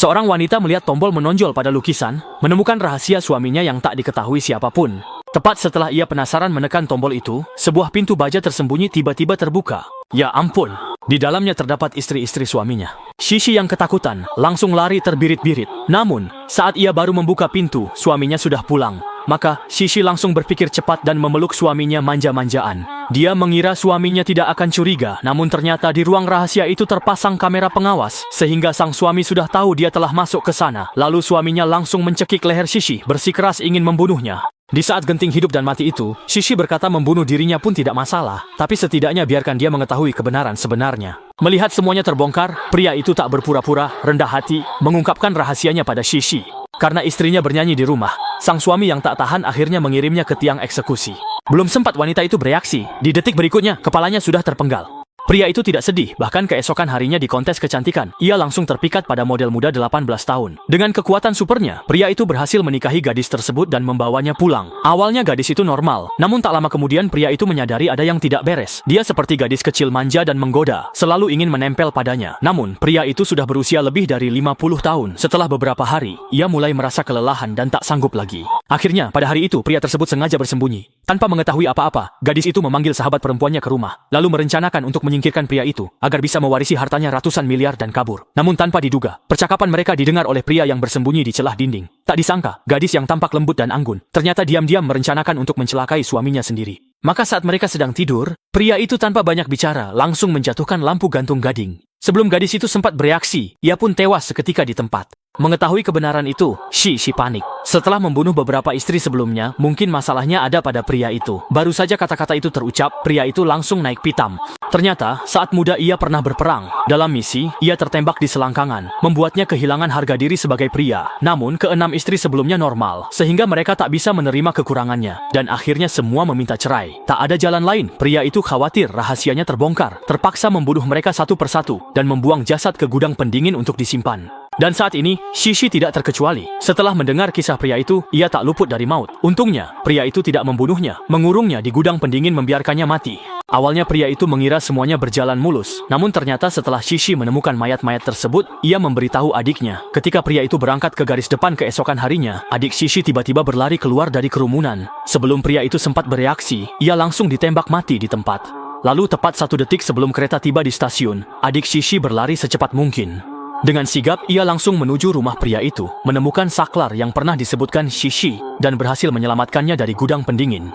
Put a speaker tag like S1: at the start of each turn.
S1: Seorang wanita melihat tombol menonjol pada lukisan, menemukan rahasia suaminya yang tak diketahui siapapun. Tepat setelah ia penasaran menekan tombol itu, sebuah pintu baja tersembunyi tiba-tiba terbuka. Ya ampun, di dalamnya terdapat istri-istri suaminya. Shishi yang ketakutan, langsung lari terbirit-birit. Namun, saat ia baru membuka pintu, suaminya sudah pulang. Maka, Shishi langsung berpikir cepat dan memeluk suaminya manja-manjaan. Dia mengira suaminya tidak akan curiga, namun ternyata di ruang rahasia itu terpasang kamera pengawas, sehingga sang suami sudah tahu dia telah masuk ke sana. Lalu suaminya langsung mencekik leher Shishi, bersikeras ingin membunuhnya. Di saat genting hidup dan mati itu, Shishi berkata membunuh dirinya pun tidak masalah, tapi setidaknya biarkan dia mengetahui kebenaran sebenarnya. Melihat semuanya terbongkar, pria itu tak berpura-pura, rendah hati, mengungkapkan rahasianya pada Shishi. Karena istrinya bernyanyi di rumah, sang suami yang tak tahan akhirnya mengirimnya ke tiang eksekusi. Belum sempat wanita itu bereaksi, di detik berikutnya kepalanya sudah terpenggal. Pria itu tidak sedih, bahkan keesokan harinya di kontes kecantikan, ia langsung terpikat pada model muda 18 tahun. Dengan kekuatan supernya, pria itu berhasil menikahi gadis tersebut dan membawanya pulang. Awalnya gadis itu normal, namun tak lama kemudian pria itu menyadari ada yang tidak beres. Dia seperti gadis kecil manja dan menggoda, selalu ingin menempel padanya. Namun, pria itu sudah berusia lebih dari 50 tahun. Setelah beberapa hari, ia mulai merasa kelelahan dan tak sanggup lagi. Akhirnya, pada hari itu, pria tersebut sengaja bersembunyi. Tanpa mengetahui apa-apa, gadis itu memanggil sahabat perempuannya ke rumah, lalu merencanakan untuk menyingkirkan pria itu, agar bisa mewarisi hartanya ratusan miliar dan kabur. Namun tanpa diduga, percakapan mereka didengar oleh pria yang bersembunyi di celah dinding. Tak disangka, gadis yang tampak lembut dan anggun, ternyata diam-diam merencanakan untuk mencelakai suaminya sendiri. Maka saat mereka sedang tidur, pria itu tanpa banyak bicara, langsung menjatuhkan lampu gantung gading. Sebelum gadis itu sempat bereaksi, ia pun tewas seketika di tempat. Mengetahui kebenaran itu, Shishi panik. Setelah membunuh beberapa istri sebelumnya, mungkin masalahnya ada pada pria itu. Baru saja kata-kata itu terucap, pria itu langsung naik pitam. Ternyata, saat muda ia pernah berperang. Dalam misi, ia tertembak di selangkangan, membuatnya kehilangan harga diri sebagai pria. Namun, keenam istri sebelumnya normal, sehingga mereka tak bisa menerima kekurangannya. Dan akhirnya semua meminta cerai. Tak ada jalan lain, pria itu khawatir rahasianya terbongkar. Terpaksa membunuh mereka satu persatu, dan membuang jasad ke gudang pendingin untuk disimpan. Dan saat ini, Shishi tidak terkecuali. Setelah mendengar kisah pria itu, ia tak luput dari maut. Untungnya, pria itu tidak membunuhnya, mengurungnya di gudang pendingin membiarkannya mati. Awalnya pria itu mengira semuanya berjalan mulus, namun ternyata setelah Shishi menemukan mayat-mayat tersebut, ia memberitahu adiknya. Ketika pria itu berangkat ke garis depan keesokan harinya, adik Shishi tiba-tiba berlari keluar dari kerumunan. Sebelum pria itu sempat bereaksi, ia langsung ditembak mati di tempat. Lalu tepat 1 detik sebelum kereta tiba di stasiun, adik Shishi berlari secepat mungkin. Dengan sigap, ia langsung menuju rumah pria itu, menemukan saklar yang pernah disebutkan Shishi, dan berhasil menyelamatkannya dari gudang pendingin.